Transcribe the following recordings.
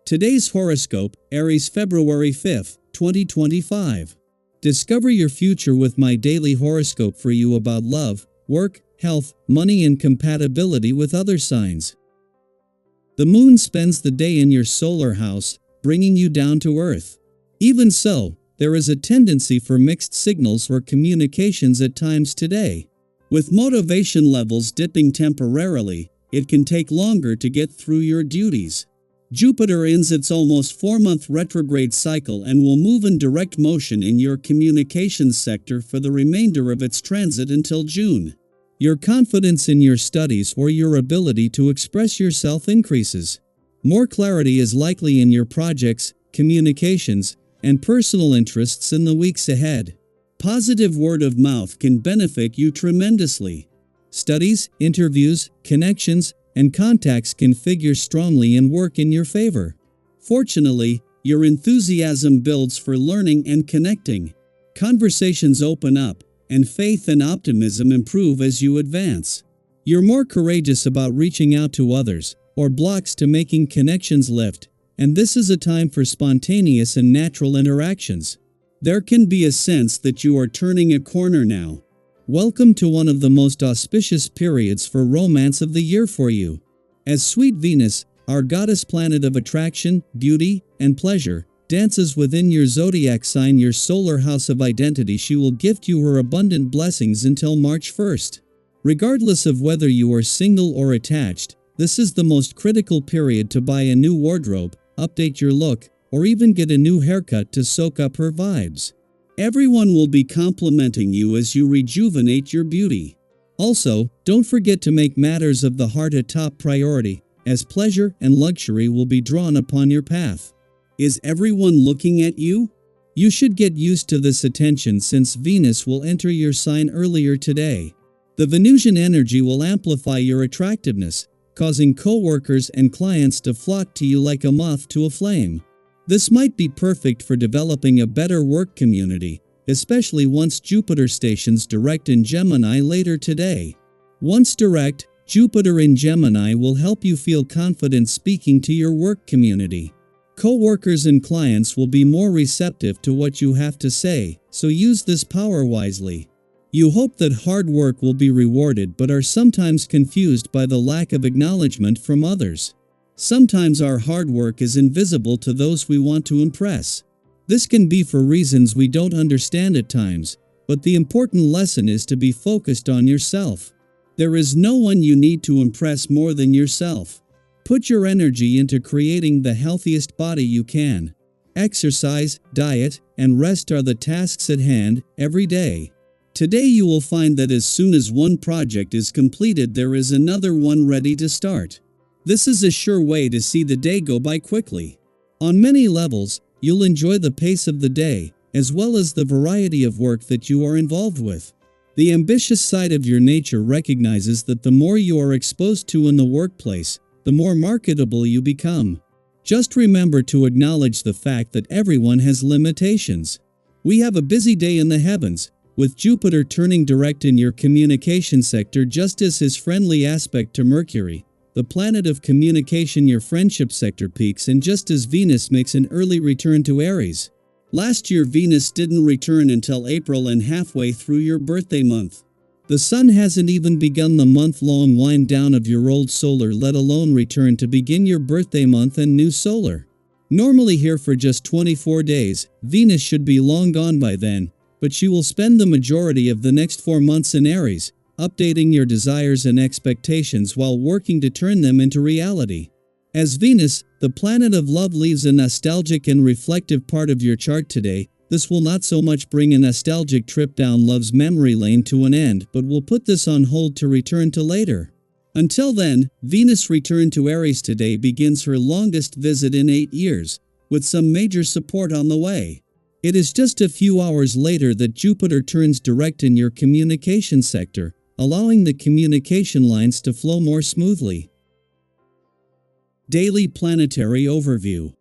Today's horoscope, Aries February 5th, 2025. Discover your future with my daily horoscope for you about love, work, health, money and compatibility with other signs. The moon spends the day in your solar house, bringing you down to earth. Even so, there is a tendency for mixed signals or communications at times today. With motivation levels dipping temporarily, it can take longer to get through your duties. Jupiter ends its almost 4-month retrograde cycle and will move in direct motion in your communications sector for the remainder of its transit until June. Your confidence in your studies or your ability to express yourself increases. More clarity is likely in your projects, communications, and personal interests in the weeks ahead. Positive word of mouth can benefit you tremendously. Studies, interviews, connections, and contacts can figure strongly and work in your favor. Fortunately, your enthusiasm builds for learning and connecting. Conversations open up, and faith and optimism improve as you advance. You're more courageous about reaching out to others, or blocks to making connections lift, and this is a time for spontaneous and natural interactions. There can be a sense that you are turning a corner now. Welcome to one of the most auspicious periods for romance of the year for you. As sweet Venus, our goddess planet of attraction, beauty, and pleasure, dances within your zodiac sign, your solar house of identity, she will gift you her abundant blessings until March 1st. Regardless of whether you are single or attached, this is the most critical period to buy a new wardrobe, update your look, or even get a new haircut to soak up her vibes. Everyone will be complimenting you as you rejuvenate your beauty. Also, don't forget to make matters of the heart a top priority, as pleasure and luxury will be drawn upon your path. Is everyone looking at you? You should get used to this attention since Venus will enter your sign earlier today. The Venusian energy will amplify your attractiveness, causing co-workers and clients to flock to you like a moth to a flame. This might be perfect for developing a better work community, especially once Jupiter stations direct in Gemini later today. Once direct, Jupiter in Gemini will help you feel confident speaking to your work community. Co-workers and clients will be more receptive to what you have to say, so use this power wisely. You hope that hard work will be rewarded but are sometimes confused by the lack of acknowledgement from others. Sometimes our hard work is invisible to those we want to impress. This can be for reasons we don't understand at times, but the important lesson is to be focused on yourself. There is no one you need to impress more than yourself. Put your energy into creating the healthiest body you can. Exercise, diet, and rest are the tasks at hand every day. Today you will find that as soon as one project is completed, there is another one ready to start. This is a sure way to see the day go by quickly. On many levels, you'll enjoy the pace of the day, as well as the variety of work that you are involved with. The ambitious side of your nature recognizes that the more you are exposed to in the workplace, the more marketable you become. Just remember to acknowledge the fact that everyone has limitations. We have a busy day in the heavens, with Jupiter turning direct in your communication sector just as his friendly aspect to Mercury, the planet of communication, your friendship sector, peaks, and just as Venus makes an early return to Aries. Last year Venus didn't return until April and halfway through your birthday month. The Sun hasn't even begun the month-long wind down of your old solar, let alone return to begin your birthday month and new solar. Normally here for just 24 days, Venus should be long gone by then, but she will spend the majority of the next 4 months in Aries, updating your desires and expectations while working to turn them into reality. As Venus, the planet of love, leaves a nostalgic and reflective part of your chart today, this will not so much bring a nostalgic trip down love's memory lane to an end, but will put this on hold to return to later. Until then, Venus' return to Aries today begins her longest visit in 8 years, with some major support on the way. It is just a few hours later that Jupiter turns direct in your communication sector, allowing the communication lines to flow more smoothly. Daily Planetary Overview.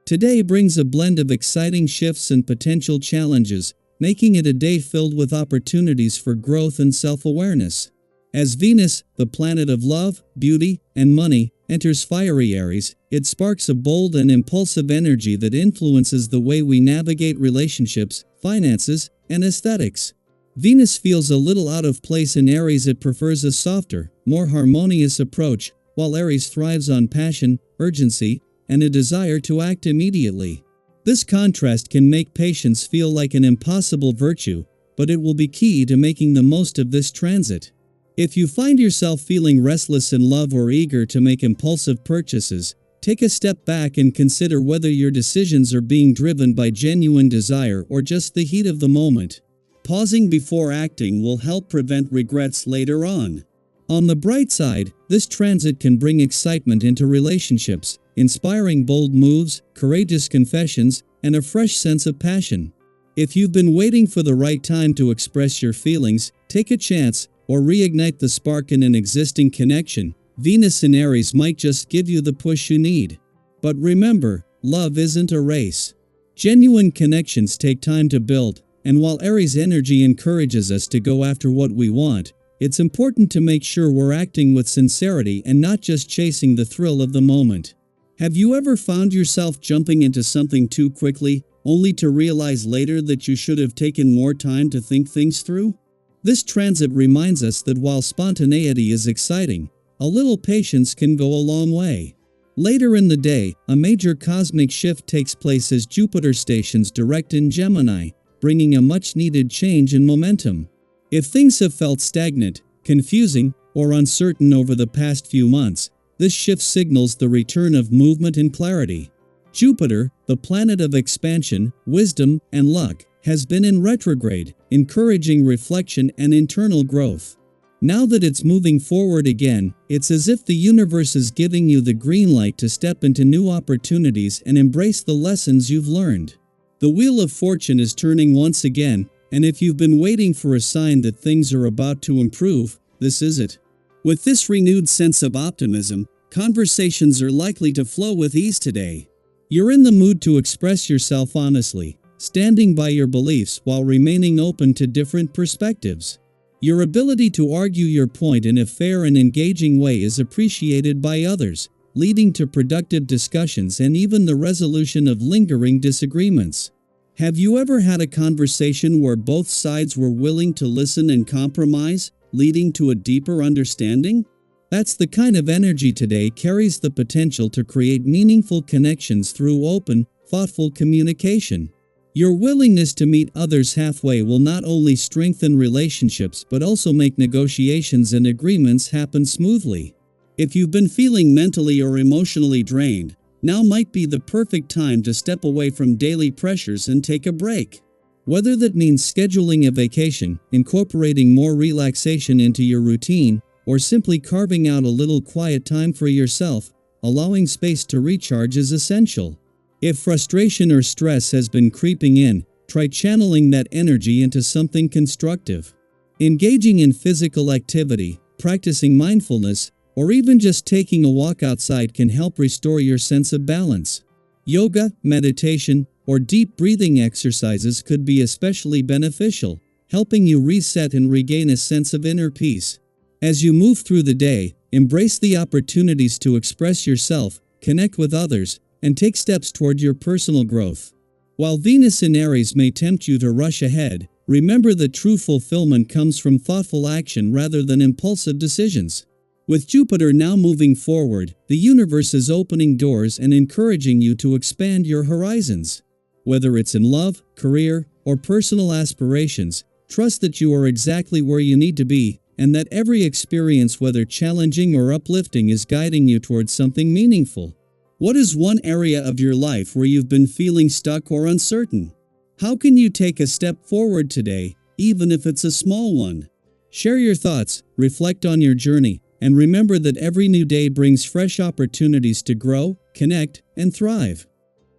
Today brings a blend of exciting shifts and potential challenges, making it a day filled with opportunities for growth and self-awareness. As Venus, the planet of love, beauty, and money, enters fiery Aries, it sparks a bold and impulsive energy that influences the way we navigate relationships, finances, and aesthetics. Venus feels a little out of place in Aries. It prefers a softer, more harmonious approach, while Aries thrives on passion, urgency, and a desire to act immediately. This contrast can make patience feel like an impossible virtue, but it will be key to making the most of this transit. If you find yourself feeling restless in love or eager to make impulsive purchases, take a step back and consider whether your decisions are being driven by genuine desire or just the heat of the moment. Pausing before acting will help prevent regrets later on. On the bright side, this transit can bring excitement into relationships, inspiring bold moves, courageous confessions, and a fresh sense of passion. If you've been waiting for the right time to express your feelings, take a chance, or reignite the spark in an existing connection. Venus in Aries might just give you the push you need. But remember, love isn't a race. Genuine connections take time to build, and while Aries energy encourages us to go after what we want, it's important to make sure we're acting with sincerity and not just chasing the thrill of the moment. Have you ever found yourself jumping into something too quickly, only to realize later that you should have taken more time to think things through? This transit reminds us that while spontaneity is exciting, a little patience can go a long way. Later in the day, a major cosmic shift takes place as Jupiter stations direct in Gemini, bringing a much-needed change in momentum. If things have felt stagnant, confusing, or uncertain over the past few months, this shift signals the return of movement and clarity. Jupiter, the planet of expansion, wisdom, and luck, has been in retrograde, encouraging reflection and internal growth. Now that it's moving forward again, it's as if the universe is giving you the green light to step into new opportunities and embrace the lessons you've learned. The wheel of fortune is turning once again, and if you've been waiting for a sign that things are about to improve, this is it. With this renewed sense of optimism, conversations are likely to flow with ease today. You're in the mood to express yourself honestly, standing by your beliefs while remaining open to different perspectives. Your ability to argue your point in a fair and engaging way is appreciated by others, leading to productive discussions and even the resolution of lingering disagreements. Have you ever had a conversation where both sides were willing to listen and compromise, leading to a deeper understanding? That's the kind of energy today carries the potential to create meaningful connections through open, thoughtful communication. Your willingness to meet others halfway will not only strengthen relationships but also make negotiations and agreements happen smoothly. If you've been feeling mentally or emotionally drained, now might be the perfect time to step away from daily pressures and take a break. Whether that means scheduling a vacation, incorporating more relaxation into your routine, or simply carving out a little quiet time for yourself, allowing space to recharge is essential. If frustration or stress has been creeping in, try channeling that energy into something constructive. Engaging in physical activity, practicing mindfulness, or even just taking a walk outside can help restore your sense of balance. Yoga, meditation, or deep breathing exercises could be especially beneficial, helping you reset and regain a sense of inner peace. As you move through the day, embrace the opportunities to express yourself, connect with others, and take steps toward your personal growth. While Venus in Aries may tempt you to rush ahead, remember that true fulfillment comes from thoughtful action rather than impulsive decisions. With Jupiter now moving forward, the universe is opening doors and encouraging you to expand your horizons. Whether it's in love, career, or personal aspirations, trust that you are exactly where you need to be, and that every experience, whether challenging or uplifting, is guiding you towards something meaningful. What is one area of your life where you've been feeling stuck or uncertain? How can you take a step forward today, even if it's a small one? Share your thoughts, reflect on your journey, and remember that every new day brings fresh opportunities to grow, connect, and thrive.